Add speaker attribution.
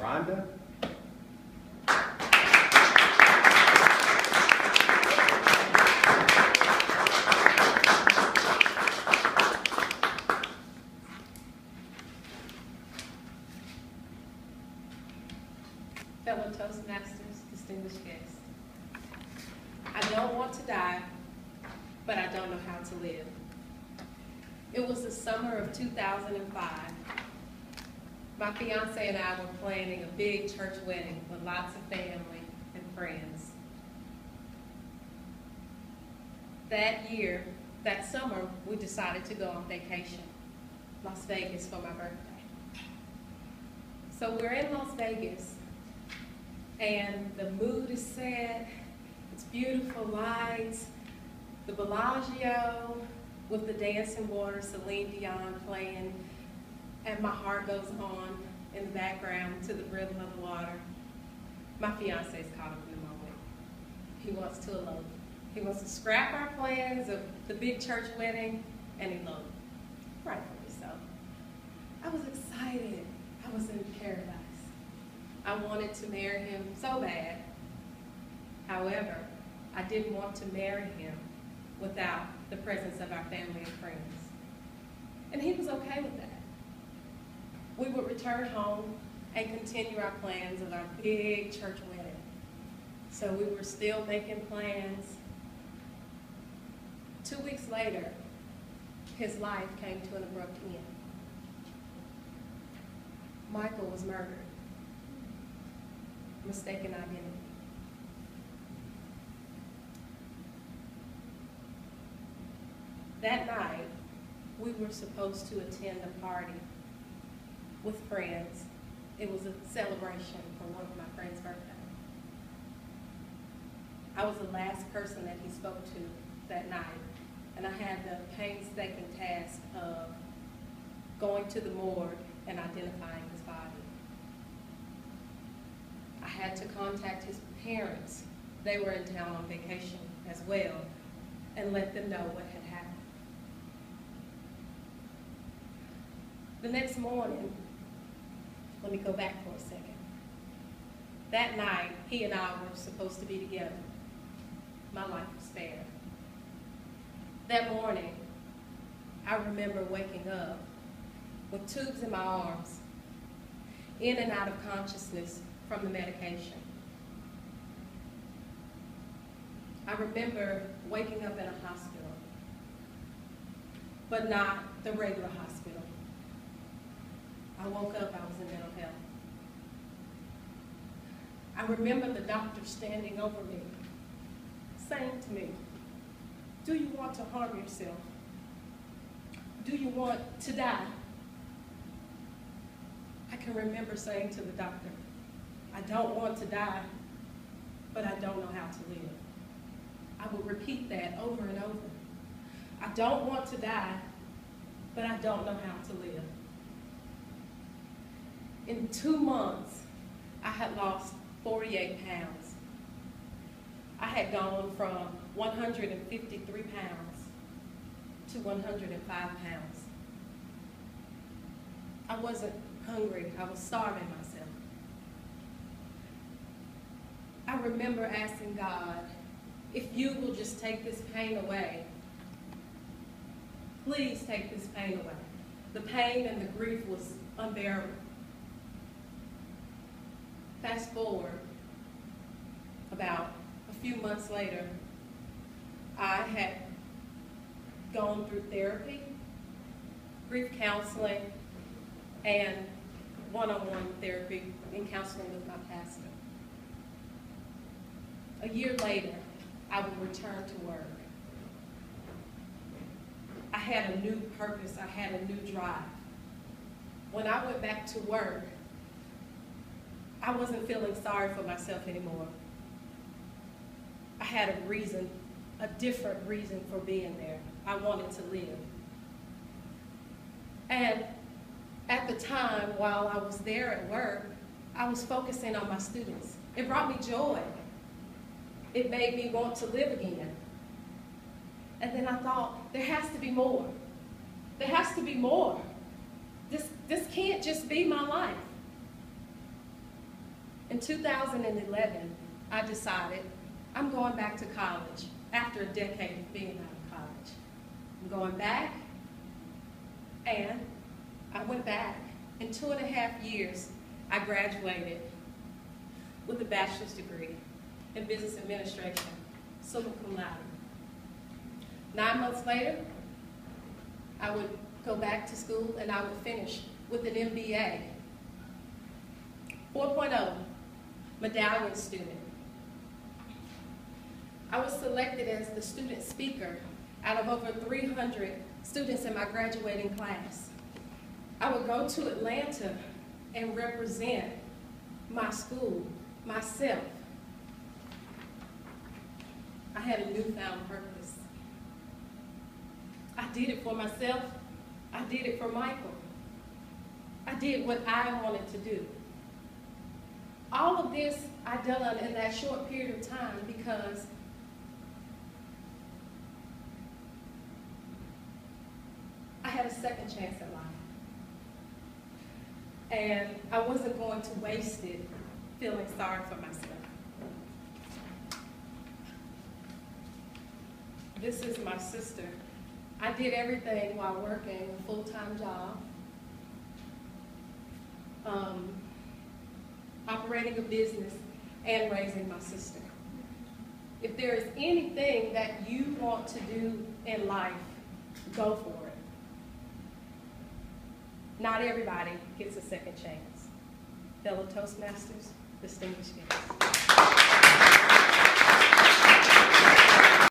Speaker 1: Daronda.
Speaker 2: Fellow Toastmasters, distinguished guests. I don't want to die, but I don't know how to live. It was the summer of 2005. My fiance and I were planning a big church wedding with lots of family and friends. That summer, we decided to go on vacation, Las Vegas, for my birthday. So we're in Las Vegas, and the mood is set. It's beautiful lights, the Bellagio with the dancing water, Celine Dion playing, and my heart goes on in the background to the rhythm of the water. My fiance is caught up in the moment. He wants to elope. He wants to scrap our plans of the big church wedding and elope. Rightfully so. I was excited. I was in paradise. I wanted to marry him so bad. However, I didn't want to marry him without the presence of our family and friends. And he was okay with that. We would return home and continue our plans of our big church wedding. So we were still making plans. 2 weeks later, his life came to an abrupt end. Michael was murdered. Mistaken identity. That night, we were supposed to attend a party with friends. It was a celebration for one of my friend's birthday. I was the last person that he spoke to that night, and I had the painstaking task of going to the morgue and identifying his body. I had to contact his parents. They were in town on vacation as well, and let them know what had happened. The next morning, let me go back for a second. That night, he and I were supposed to be together. My life was spared. That morning, I remember waking up with tubes in my arms, in and out of consciousness from the medication. I remember waking up in a hospital, but not the regular hospital. I woke up, I was in mental health. I remember the doctor standing over me, saying to me, "Do you want to harm yourself? Do you want to die?" I can remember saying to the doctor, "I don't want to die, but I don't know how to live." I would repeat that over and over. I don't want to die, but I don't know how to live. In 2 months, I had lost 48 pounds. I had gone from 153 pounds to 105 pounds. I wasn't hungry, I was starving myself. I remember asking God, if you will just take this pain away, please take this pain away. The pain and the grief was unbearable. Fast forward, about a few months later, I had gone through therapy, grief counseling, and one-on-one therapy and counseling with my pastor. A year later, I would return to work. I had a new purpose, I had a new drive. When I went back to work, I wasn't feeling sorry for myself anymore. I had a reason, a different reason for being there. I wanted to live. And at the time, while I was there at work, I was focusing on my students. It brought me joy. It made me want to live again. And then I thought, there has to be more. There has to be more. This can't just be my life. In 2011, I decided I'm going back to college after a decade of being out of college. I'm going back, and I went back. In 2.5 years, I graduated with a bachelor's degree in business administration, summa cum laude. 9 months later, I would go back to school and I would finish with an MBA. 4.0, medallion student. I was selected as the student speaker out of over 300 students in my graduating class. I would go to Atlanta and represent my school, myself. I had a newfound purpose. I did it for myself. I did it for Michael. I did what I wanted to do. All of this I done in that short period of time because I had a second chance at life. And I wasn't going to waste it feeling sorry for myself. This is my sister. I did everything while working a full-time job, operating a business, and raising my sister. If there is anything that you want to do in life, go for it. Not everybody gets a second chance. Fellow Toastmasters, distinguished guests.